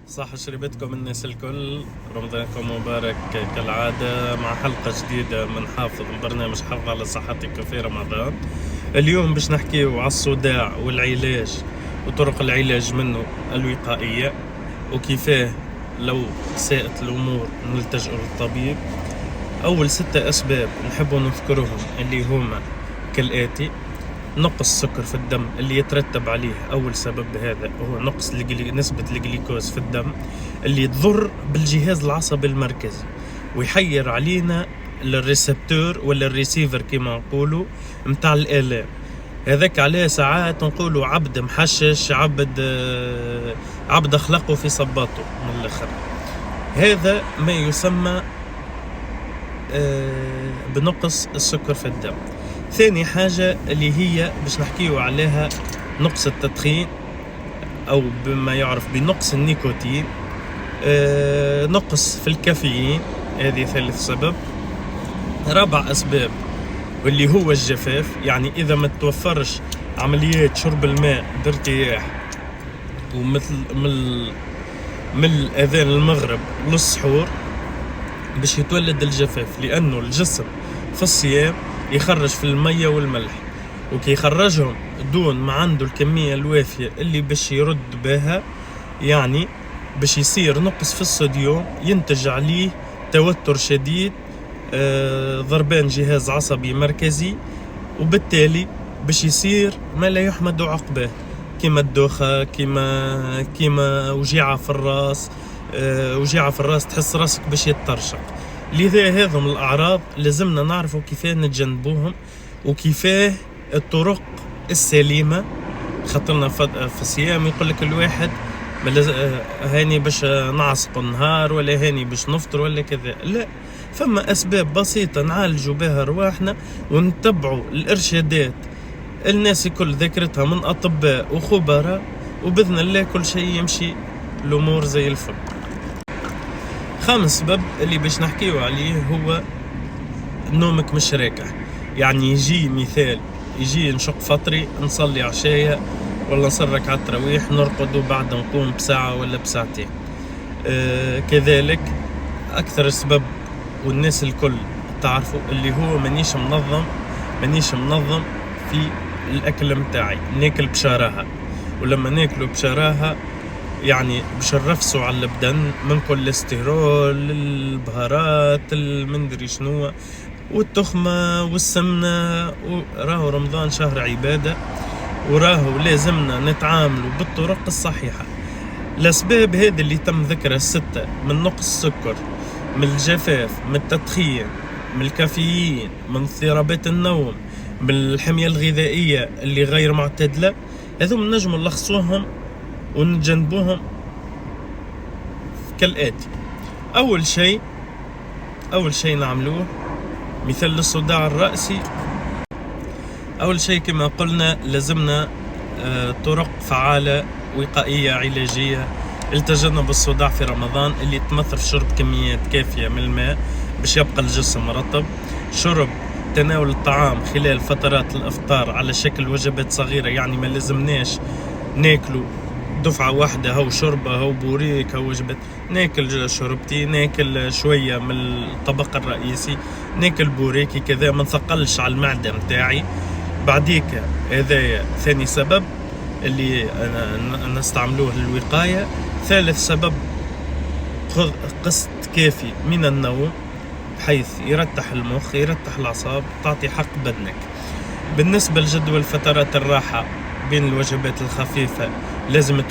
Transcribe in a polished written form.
صح شربتكم الناس الكل، رمضانكم مبارك كالعادة مع حلقة جديدة من برنامج حافظ على صحتك في رمضان. اليوم باش نحكيو على الصداع والعلاج وطرق العلاج منه الوقائية، وكيفاه لو ساءت الأمور نلتجئ للطبيب. أول 6 أسباب نحب نذكرهم اللي هما كالآتي: نقص سكر في الدم اللي يترتب عليه أول سبب هذا هو نقص نسبة الجليكوز في الدم اللي تضر بالجهاز العصبي المركزي ويحير علينا الريسبتور ولا الريسيفر كما نقولوا متاع الآلام. هذاك عليه ساعات نقولوا عبد محشش، عبد أخلاقه في صباطه من الآخر. هذا ما يسمى بنقص السكر في الدم. ثاني حاجة اللي هي باش نحكيو عليها نقص التدخين أو بما يعرف بنقص النيكوتين. نقص في الكافيين، هذه ثالث سبب. رابع أسباب واللي هو الجفاف، يعني إذا ما توفرش عمليات شرب الماء بارتياح ومثل من الأذان المغرب للسحور باش يتولد الجفاف، لأنه الجسم في الصيام يخرج في المية والملح، وكي يخرجهم دون ما عنده الكمية الوافية اللي باش يرد بها، يعني باش يصير نقص في الصوديوم ينتج عليه توتر شديد، ضربان جهاز عصبي مركزي، وبالتالي باش يصير ما لا يحمد عقباه، كما الدوخة، كما وجيعة في الراس، وجيعة في الراس تحس راسك باش يتطرشق. لذا هذا من الأعراض لازمنا نعرفوا كيفاه نتجنبوهم وكيفاه الطرق السليمة. خاطرنا في الصيام يقول لك الواحد هاني باش نعصق النهار ولا هاني باش نفطر ولا كذا، لا، فما أسباب بسيطة نعالجوا بها رواحنا ونتبعوا الإرشادات الناس الكل ذكرتها من أطباء وخبراء، وبإذن الله كل شيء يمشي الأمور زي الفل. خامس سبب اللي باش نحكيو عليه هو نومك مش راكع. يعني يجي مثال، يجي نشق فطري نصلي عشاية ولا نصلي ركعة تراويح نرقد وبعد نقوم بساعة ولا بساعتين. كذلك أكثر سبب والناس الكل تعرفوا اللي هو مانيش منظم في الأكل متاعي، ناكل بشراهة، ولما ناكلوا بشراهة يعني باش نرفسوا على البدن من كوليسترول، البهارات، المندري شنو، والتخمة والسمنة. وراهو رمضان شهر عبادة، وراهو لازمنا نتعاملوا بالطرق الصحيحة. الأسباب هذه اللي تم ذكرها 6، من نقص السكر، من الجفاف، من التدخين، من الكافيين، من اضطرابات النوم، من الحمية الغذائية اللي غير معتدلة، هذوم نجم نلخصوهم ونتجنبوهم كالآتي. أول شيء نعملوه مثل الصداع الرأسي. أول شيء كما قلنا لازمنا طرق فعالة وقائية علاجية لتجنب الصداع في رمضان، اللي تمثل شرب كميات كافية من الماء باش يبقى الجسم رطب، شرب تناول الطعام خلال فترات الإفطار على شكل وجبات صغيرة، يعني ما لازمناش ناكلوا دفعة واحدة، هو شربة، هو بوريك، هو وجبات. ناكل شربتي، ناكل شوية من الطبق الرئيسي، ناكل بوريكي كذا، ما نثقلش على المعدة متاعي. بعديك هذا ثاني سبب اللي نستعملوه للوقاية. ثالث سبب خذ قسط كافي من النوم بحيث يرتح المخ، يرتح الأعصاب، تعطي حق بدنك. بالنسبة لجدول فترات الراحة بين الوجبات الخفيفة لازم